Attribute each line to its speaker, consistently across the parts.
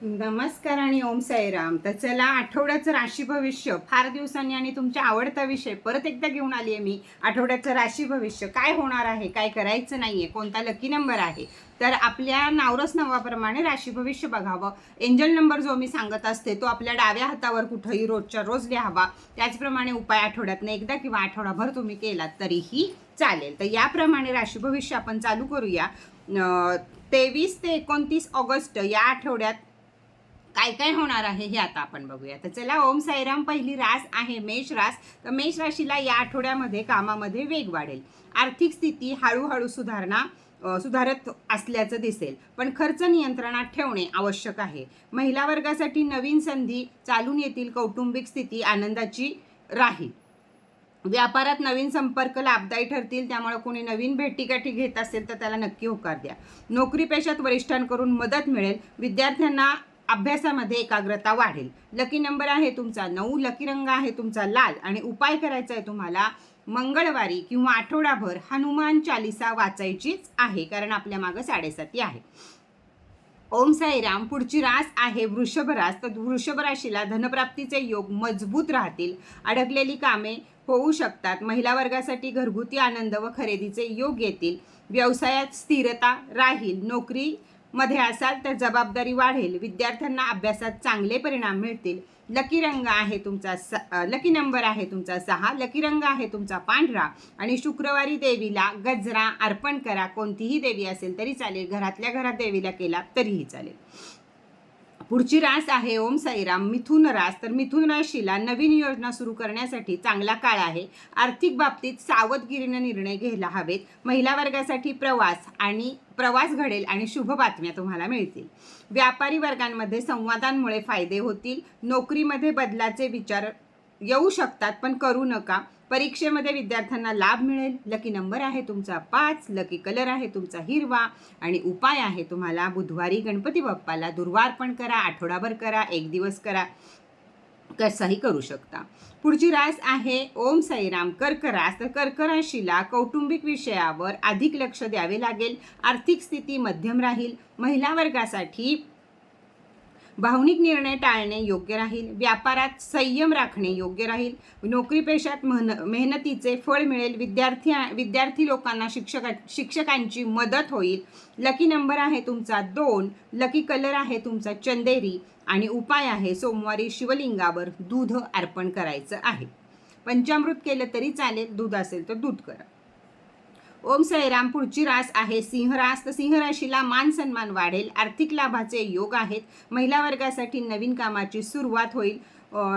Speaker 1: नमस्कार आणि ओम साईराम. तर चला, आठवड्याचं राशी भविष्य फार दिवसांनी आणि तुमच्या आवडता विषय परत एकदा घेऊन आली आहे मी. आठवड्याचं राशी भविष्य काय होणार आहे, काय करायचं नाहीये, कोणता लकी नंबर आहे, तर आपल्या नावरस नावाप्रमाणे राशी भविष्य बघावं. एंजल नंबर जो मी सांगत असते तो आपल्या डाव्या हातावर कुठंही रोजच्या रोज लिहावा. त्याचप्रमाणे उपाय आठवड्यातनं एकदा किंवा आठवडाभर तुम्ही केलात तरीही चालेल. तर याप्रमाणे राशी भविष्य आपण चालू करूया. 23 ते 29 ऑगस्ट या आठवड्यात काय काय होणार आहे हे आता आपण बघूया. तर चला, ओम साईराम. पहिली रास आहे मेष रास. तर मेष राशीला या आठवड्यामध्ये कामामध्ये वेग वाढेल. आर्थिक स्थिती हळूहळू सुधारत असल्याचं दिसेल, पण खर्च नियंत्रणात ठेवणे आवश्यक आहे. महिला वर्गासाठी नवीन संधी चालून येतील. कौटुंबिक स्थिती आनंदाची राहील. व्यापारात नवीन संपर्क लाभदायी ठरतील, त्यामुळे कोणी नवीन भेटीगाठी घेत असेल तर त्याला नक्की होकार द्या. नोकरी पेशात वरिष्ठांकडून मदत मिळेल. विद्यार्थ्यांना अभ्यासामध्ये एकाग्रता वाढेल. लकी नंबर आहे तुमचा 9. लकी रंग आहे तुमचा लाल. आणि उपाय करायचा आहे तुम्हाला मंगळवारी किंवा आठवडाभर हनुमान चालिसा वाचायचीच आहे, कारण आपल्या मागं 7:30 आहे. ओम साईराम. पुढची रास आहे वृषभ रास. तर वृषभ राशीला धनप्राप्तीचे योग मजबूत राहतील. अडकलेली कामे होऊ शकतात. महिला वर्गासाठी घरगुती आनंद व खरेदीचे योग येतील. व्यवसायात स्थिरता राहील. नोकरी मध्ये असाल तर जबाबदारी वाढेल. विद्यार्थ्यांना अभ्यासात चांगले परिणाम मिळतील. लकी रंग आहे तुमचा लकी नंबर आहे तुमचा 6. लकी रंग आहे तुमचा पांढरा. आणि शुक्रवारी देवीला गजरा अर्पण करा. कोणतीही देवी असेल तरी चालेल, घरातल्या घरात देवीला केला तरीही चालेल. पुढची रास आहे ओम साईराम मिथुन रास. तर मिथुन राशीला नवीन योजना सुरू करण्यासाठी चांगला काळ आहे. आर्थिक बाबतीत सावधगिरीने निर्णय घ्यायला हवेत. महिला वर्गासाठी प्रवास घडेल आणि शुभ बातम्या तुम्हाला मिळतील. व्यापारी वर्गांमध्ये संवादांमुळे फायदे होतील. नोकरीमध्ये बदलाचे विचार येऊ शकतात, पण करू नका. परीक्षेमध्ये विद्यार्थ्यांना लाभ मिळेल. लकी नंबर आहे तुमचा 5. लकी कलर आहे तुमचा हिरवा. आणि उपाय आहे तुम्हाला बुधवारी गणपती बाप्पाला दुर्वार्पण करा. आठवडाभर करा, एक दिवस करा, कसाही करू शकता. पुढची रास आहे ओम साईराम कर्क रास. तर कर्क राशीला कौटुंबिक विषयावर अधिक लक्ष द्यावे लागेल. आर्थिक स्थिती मध्यम राहील. महिला वर्गासाठी भावनिक निर्णय टाळणे योग्य राहील. व्यापारात संयम राखणे योग्य राहील. नोकरी पेशात मेहनतीचे फळ मिळेल. विद्यार्थी लोकांना शिक्षकांची मदत होईल. लकी नंबर आहे तुमचा 2. लकी कलर आहे तुमचा चंदेरी. आणि उपाय आहे सोमवारी शिवलिंगावर दूध अर्पण करायचं आहे. पंचामृत केलं तरी चालेल, दूध असेल तर दूध करा. ओम साईराम. पुढची रास आहे सिंह रास. तर सिंह राशीला मान सन्मान वाढेल. आर्थिक लाभाचे योग आहेत. महिला वर्गासाठी नवीन कामाची सुरुवात होईल.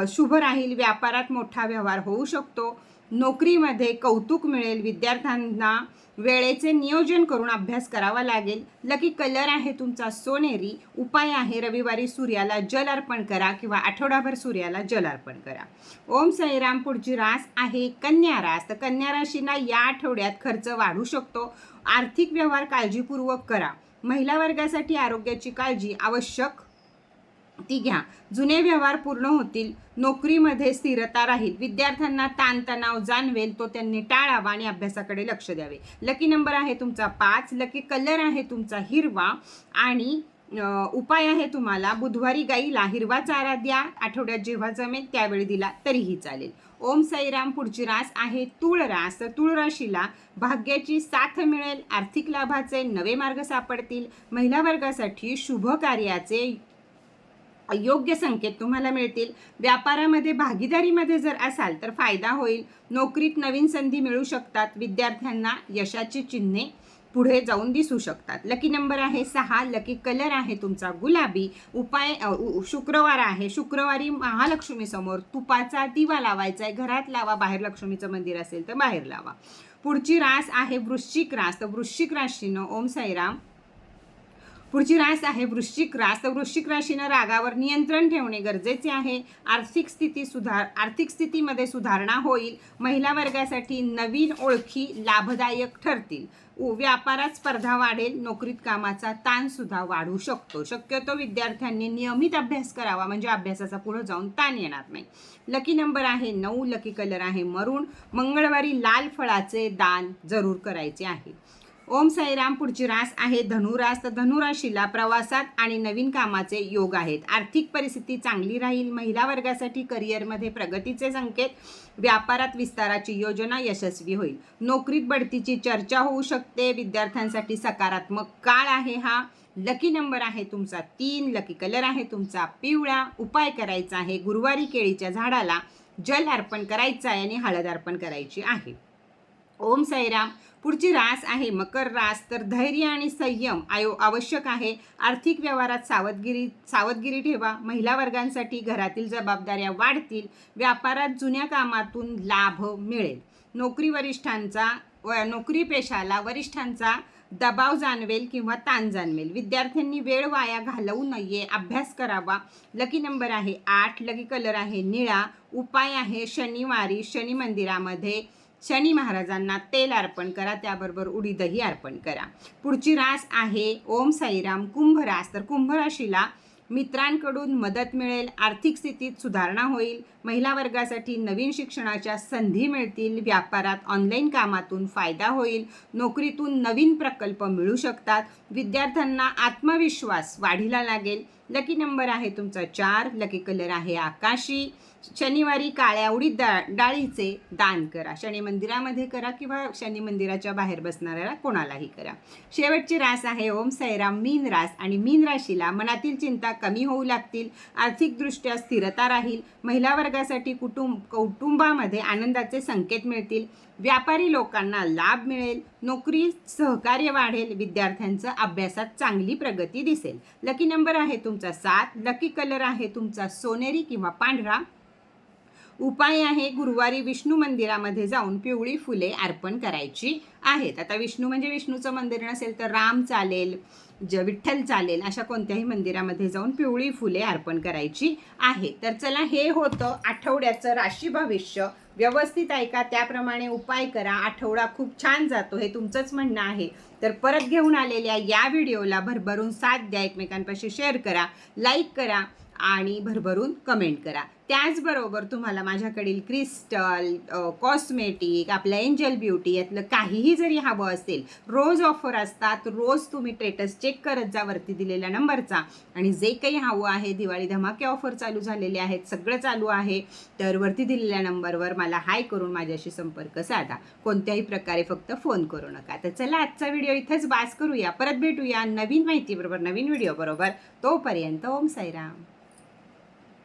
Speaker 1: शुभ राहील. व्यापारात मोठा व्यवहार होऊ शकतो. नोकरीमध्ये कौतुक मिळेल. विद्यार्थ्यांना वेळेचे नियोजन करून अभ्यास करावा लागेल. लकी कलर आहे तुमचा सोनेरी. उपाय आहे रविवारी सूर्याला जल अर्पण करा किंवा आठवडाभर सूर्याला जल अर्पण करा. ओम साईराम. पुढची रास आहे कन्या रास. तर कन्या राशीला या आठवड्यात खर्च वाढू शकतो. आर्थिक व्यवहार काळजीपूर्वक करा. महिला वर्गासाठी आरोग्याची काळजी आवश्यक ती घ्या. जुने व्यवहार पूर्ण होतील. नोकरीमध्ये स्थिरता राहील. विद्यार्थ्यांना ताणतणाव जाणवेल, तो त्यांनी टाळावा आणि अभ्यासाकडे लक्ष द्यावे. लकी नंबर आहे तुमचा 5. लकी कलर आहे तुमचा हिरवा. आणि उपाय आहे तुम्हाला बुधवारी गाईला हिरवा चारा द्या. आठवड्यात जेव्हा जमेल त्यावेळी दिला तरीही चालेल. ओम साईराम. पुढची रास आहे तूळ रास. तर तूळ राशीला भाग्याची साथ मिळेल. आर्थिक लाभाचे नवे मार्ग सापडतील. महिला वर्गासाठी शुभ कार्याचे योग्य संकेत तुम्हाला मिळतील. व्यापारामध्ये भागीदारीमध्ये जर असाल तर फायदा होईल. नोकरीत नवीन संधी मिळू शकतात. विद्यार्थ्यांना यशाची चिन्हे पुढे जाऊन दिसू शकतात. लकी नंबर आहे 6. लकी कलर आहे तुमचा गुलाबी. उपाय शुक्रवार आहे. शुक्रवारी महालक्ष्मी समोर तुपाचा दिवा लावायचा आहे. घरात लावा, बाहेर लक्ष्मीचं मंदिर असेल तर बाहेर लावा. पुढची रास आहे वृश्चिक रास. तर वृश्चिक राशीनं ओम साईराम. पुढची रास आहे वृश्चिक रास. तर वृश्चिक राशीनं रागावर नियंत्रण ठेवणे गरजेचे आहे. आर्थिक स्थितीमध्ये सुधारणा होईल. महिला वर्गासाठी नवीन ओळखी लाभदायक ठरतील. व्यापारात स्पर्धा वाढेल. नोकरीत कामाचा ताण सुद्धा वाढू शकतो. शक्यतो विद्यार्थ्यांनी नियमित अभ्यास करावा, म्हणजे अभ्यासाचा पुढे जाऊन ताण येणार नाही. लकी नंबर आहे 9. लकी कलर आहे मरून. मंगळवारी लाल फळाचे दान जरूर करायचे आहे. ओम साईराम. पुढची रास आहे धनुरास. तर धनुराशीला प्रवासात आणि नवीन कामाचे योग आहेत. आर्थिक परिस्थिती चांगली राहील. महिला वर्गासाठी करिअरमध्ये प्रगतीचे संकेत. व्यापारात विस्ताराची योजना यशस्वी होईल. नोकरीत बढतीची चर्चा होऊ शकते. विद्यार्थ्यांसाठी सकारात्मक काळ आहे हा. लकी नंबर आहे तुमचा 3. लकी कलर आहे तुमचा पिवळा. उपाय करायचा आहे गुरुवारी केळीच्या झाडाला जल अर्पण करायचं आहे आणि हळद अर्पण करायची आहे. ओम साईराम. पुढची रास आहे मकर रास. तर धैर्य आणि संयम आवश्यक आहे. आर्थिक व्यवहारात सावधगिरी ठेवा. महिला वर्गांसाठी घरातील जबाबदाऱ्या वाढतील. व्यापारात जुन्या कामातून लाभ मिळेल. नोकरी पेशाला वरिष्ठांचा दबाव जाणवेल किंवा ताण जाणवेल. विद्यार्थ्यांनी वेळ वाया घालवू नये. अभ्यास करावा. लकी नंबर आहे 8. लकी कलर आहे निळा. उपाय आहे शनिवारी शनी मंदिरामध्ये शनी महाराजांना तेल अर्पण करा. त्याबरोबर उडीदही अर्पण करा. पुढची रास आहे ओम साईराम कुंभ रास. तर कुंभ राशीला मित्रांकडून मदत मिळेल. आर्थिक स्थितीत सुधारणा होईल. महिला वर्गासाठी नवीन शिक्षणाच्या संधी मिळतील. व्यापारात ऑनलाईन कामातून फायदा होईल. नोकरीतून नवीन प्रकल्प मिळू शकतात. विद्यार्थ्यांना आत्मविश्वास वाढीला लागेल. लकी नंबर आहे तुमचा 4. लकी कलर आहे आकाशी. शनिवारी काळ्या उडीद डाळीचे दान करा. शनी मंदिरामध्ये करा किंवा शनी मंदिराच्या बाहेर बसणाऱ्याला कोणालाही करा. शेवटची रास आहे ओम साईराम मीन रास. आणि मीन राशीला मनातील चिंता कमी होऊ लागतील. आर्थिकदृष्ट्या स्थिरता राहील. महिला वर्गासाठी कुटुंबामध्ये आनंदाचे संकेत मिळतील. व्यापारी लोकांना लाभ मिळेल. नोकरीत सहकार्य वाढेल. विद्यार्थ्यांचं अभ्यासात चांगली प्रगती दिसेल. लकी नंबर आहे तुमचा 7. लकी कलर आहे तुमचा सोनेरी किंवा पांढरा. उपाय आहे गुरुवारी विष्णू मंदिरामध्ये जाऊन पिवळी फुले अर्पण करायची आहेत. आता विष्णू म्हणजे विष्णूचं मंदिर नसेल तर राम चालेल, विठ्ठल चालेल, अशा कोणत्याही मंदिरामध्ये जाऊन पिवळी फुले अर्पण करायची आहे. तर चला, हे होतं आठवड्याचं राशी भविष्य. व्यवस्थित ऐका, त्याप्रमाणे उपाय करा. आठवडा खूप छान जातो हे तुमचंच म्हणणं आहे. तर परत घेऊन आलेल्या या व्हिडिओला भरभरून साथ द्या. एकमेकांपाशी शेअर करा, लाईक करा आणि भरभरून कमेंट करा. त्याचबरोबर तुम्हाला माझ्याकडील क्रिस्टल, कॉस्मेटिक, आपलं एंजल ब्युटी यातलं काहीही जरी हवं असेल, रोज ऑफर असतात. रोज तुम्ही स्टेटस चेक करत जा वरती दिलेल्या नंबरचा. आणि जे काही हवं आहे, दिवाळी धमाके ऑफर चालू झालेले आहेत, सगळं चालू आहे. तर वरती दिलेल्या नंबरवर मला हाय करून माझ्याशी संपर्क साधा. कोणत्याही प्रकारे फक्त फोन करू नका. तर चला, आजचा व्हिडिओ इथेच बास करूया. परत भेटूया नवीन माहितीबरोबर, नवीन व्हिडिओ बरोबर. तोपर्यंत ओम साईराम.